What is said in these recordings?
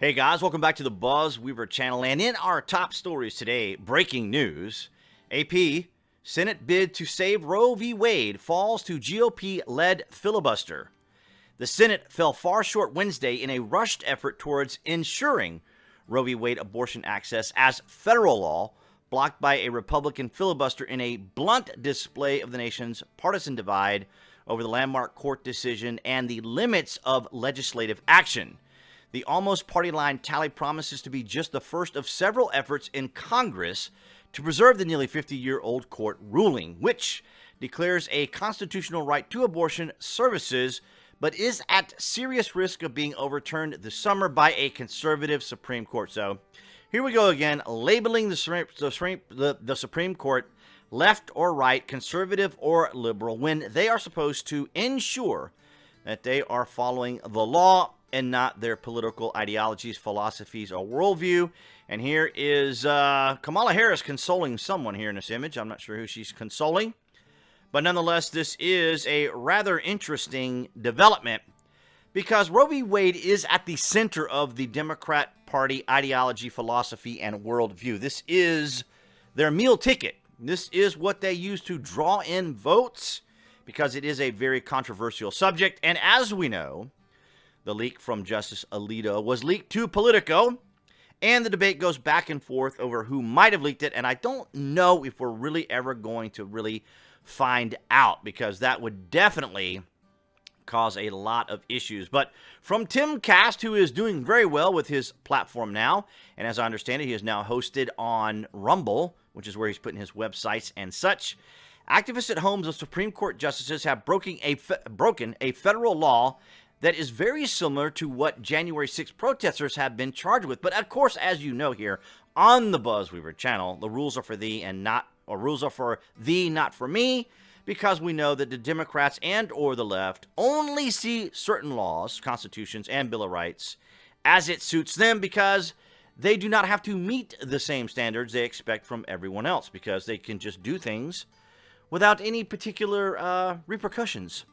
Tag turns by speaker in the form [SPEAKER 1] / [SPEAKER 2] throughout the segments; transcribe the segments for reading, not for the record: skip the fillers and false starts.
[SPEAKER 1] Hey guys, welcome back to the BuzWeaver channel. And in our top stories today, breaking news, AP, Senate bid to save Roe v. Wade falls to GOP-led filibuster. The Senate fell far short Wednesday in a rushed effort towards ensuring Roe v. Wade abortion access as federal law, blocked by a Republican filibuster in a blunt display of the nation's partisan divide over the landmark court decision and the limits of legislative action. The almost party line tally promises to be just the first of several efforts in Congress to preserve the nearly 50-year-old court ruling, which declares a constitutional right to abortion services, but is at serious risk of being overturned this summer by a conservative Supreme Court. So here we go again, labeling the Supreme Court left or right, conservative or liberal, when they are supposed to ensure that they are following the law and not their political ideologies, philosophies, or worldview. And here is Kamala Harris consoling someone here in this image. I'm not sure who she's consoling. But nonetheless, this is a rather interesting development because Roe v. Wade is at the center of the Democrat Party ideology, philosophy, and worldview. This is their meal ticket. This is what they use to draw in votes because it is a very controversial subject. And as we know, the leak from Justice Alito was leaked to Politico, and the debate goes back and forth over who might have leaked it, and I don't know if we're really ever going to really find out, because that would definitely cause a lot of issues. But from Tim Cast, who is doing very well with his platform now, and as I understand it, he is now hosted on Rumble, which is where he's putting his websites and such. Activists at homes of Supreme Court justices have broken a federal law that is very similar to what January 6th protesters have been charged with. But of course, as you know here on the BuzWeaver channel, the rules are for thee and not, or rules are for thee, not for me, because we know that the Democrats and or the left only see certain laws, constitutions, and Bill of Rights as it suits them, because they do not have to meet the same standards they expect from everyone else, because they can just do things without any particular repercussions.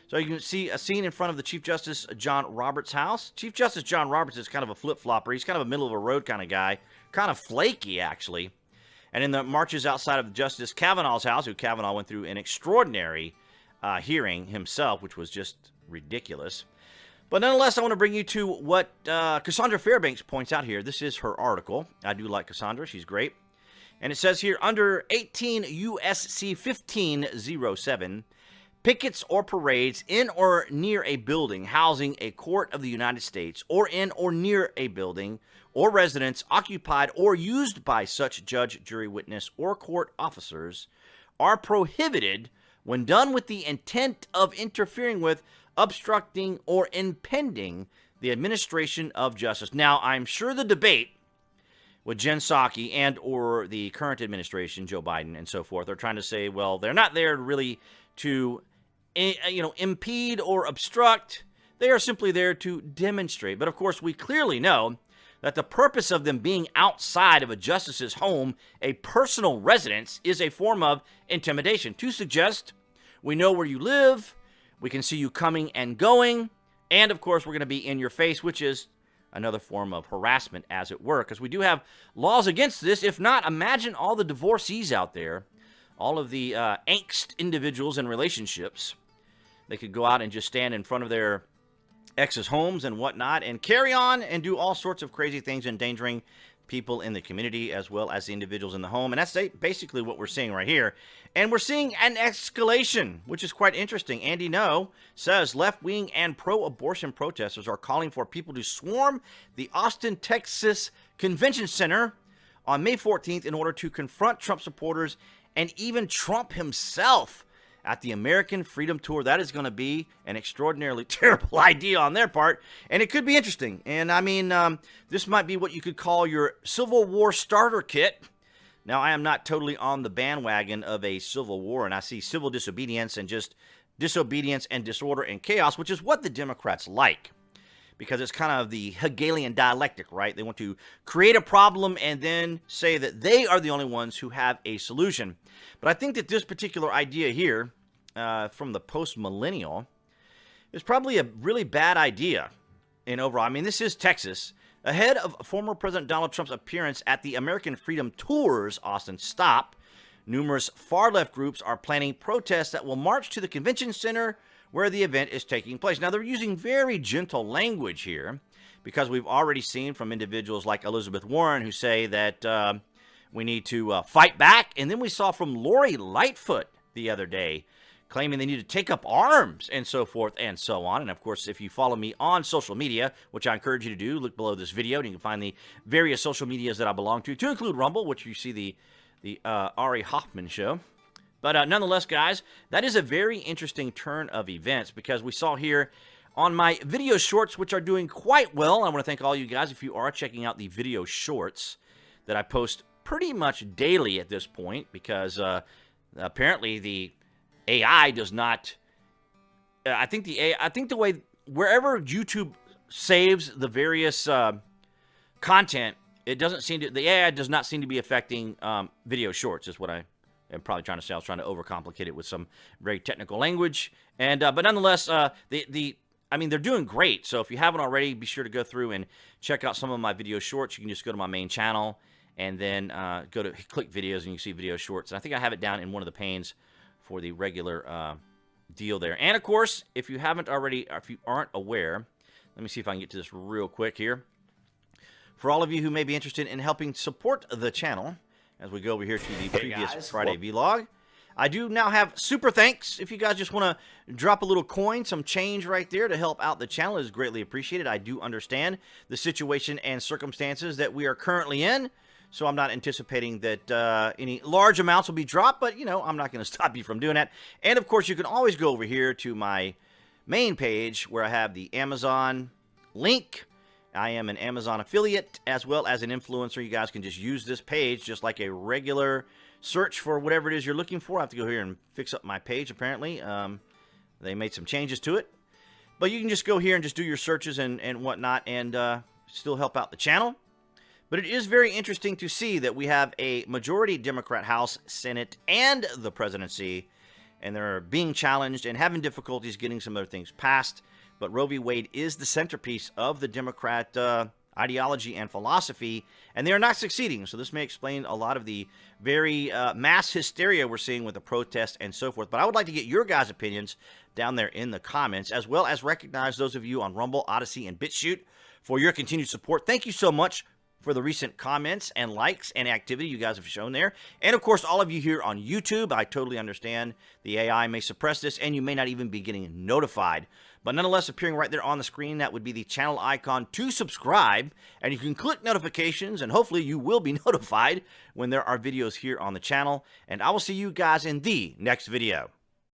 [SPEAKER 1] So you can see a scene in front of the Chief Justice John Roberts' house. Chief Justice John Roberts is kind of a flip-flopper. He's kind of a middle-of-the-road kind of guy. Kind of flaky, actually. And in the marches outside of Justice Kavanaugh's house, who Kavanaugh went through an extraordinary hearing himself, which was just ridiculous. But nonetheless, I want to bring you to what Cassandra Fairbanks points out here. This is her article. I do like Cassandra. She's great. And it says here, under 18 U.S.C. 1507, pickets or parades in or near a building housing a court of the United States, or in or near a building or residence occupied or used by such judge, jury, witness, or court officers, are prohibited when done with the intent of interfering with, obstructing, or impeding the administration of justice. Now, I'm sure the debate with Jen Psaki and or the current administration, Joe Biden and so forth, are trying to say, well, they're not there really to impede or obstruct. They are simply there to demonstrate. But of course, we clearly know that the purpose of them being outside of a justice's home, a personal residence, is a form of intimidation. To suggest we know where you live, we can see you coming and going, and of course, we're going to be in your face, which is another form of harassment, as it were, because we do have laws against this. If not, imagine all the divorcees out there, all of the angst individuals in relationships. They could go out and just stand in front of their ex's homes and whatnot and carry on and do all sorts of crazy things, endangering people in the community as well as the individuals in the home. And that's basically what we're seeing right here. And we're seeing an escalation, which is quite interesting. Andy No says left-wing and pro-abortion protesters are calling for people to swarm the Austin, Texas Convention Center on May 14th in order to confront Trump supporters and even Trump himself at the American Freedom Tour. That is going to be an extraordinarily terrible idea on their part, and it could be interesting. And I mean, this might be what you could call your Civil War starter kit. Now, I am not totally on the bandwagon of a civil war, and I see civil disobedience and just disobedience and disorder and chaos, which is what the Democrats like, because it's kind of the Hegelian dialectic, right? They want to create a problem and then say that they are the only ones who have a solution. But I think that this particular idea here from the post-millennial is probably a really bad idea in overall. I mean, this is Texas. Ahead of former President Donald Trump's appearance at the American Freedom Tour's Austin stop, numerous far-left groups are planning protests that will march to the convention center where the event is taking place. Now, they're using very gentle language here because we've already seen from individuals like Elizabeth Warren who say that we need to fight back. And then we saw from Lori Lightfoot the other day claiming they need to take up arms and so forth and so on. And, of course, if you follow me on social media, which I encourage you to do, look below this video, and you can find the various social medias that I belong to include Rumble, which you see the Ari Hoffman show. But nonetheless, guys, that is a very interesting turn of events because we saw here on my video shorts, which are doing quite well. I want to thank all you guys if you are checking out the video shorts that I post pretty much daily at this point because apparently the AI does not. I think the way wherever YouTube saves the various content, it doesn't seem to. The AI does not seem to be affecting video shorts. Is what I am probably trying to say. I was trying to overcomplicate it with some very technical language, and but nonetheless, I mean, they're doing great. So if you haven't already, be sure to go through and check out some of my video shorts. You can just go to my main channel and then go to click videos, and you can see video shorts. And I think I have it down in one of the panes for the regular deal there. And, of course, if you haven't already, or if you aren't aware, let me see if I can get to this real quick here. For all of you who may be interested in helping support the channel, as we go over here to the previous Friday vlog, I do now have super thanks. If you guys just want to drop a little coin, some change right there to help out the channel, it is greatly appreciated. I do understand the situation and circumstances that we are currently in. So I'm not anticipating that any large amounts will be dropped, but, you know, I'm not going to stop you from doing that. And, of course, you can always go over here to my main page where I have the Amazon link. I am an Amazon affiliate as well as an influencer. You guys can just use this page just like a regular search for whatever it is you're looking for. I have to go here and fix up my page, apparently. They made some changes to it. But you can just go here and just do your searches and whatnot and still help out the channel. But it is very interesting to see that we have a majority Democrat House, Senate, and the presidency, and they're being challenged and having difficulties getting some other things passed. But Roe v. Wade is the centerpiece of the Democrat ideology and philosophy, and they are not succeeding. So this may explain a lot of the very mass hysteria we're seeing with the protests and so forth. But I would like to get your guys' opinions down there in the comments, as well as recognize those of you on Rumble, Odyssey, and BitChute for your continued support. Thank you so much for the recent comments and likes and activity you guys have shown there. And, of course, all of you here on YouTube, I totally understand the AI may suppress this, and you may not even be getting notified. But nonetheless, appearing right there on the screen, that would be the channel icon to subscribe. And you can click notifications, and hopefully you will be notified when there are videos here on the channel. And I will see you guys in the next video.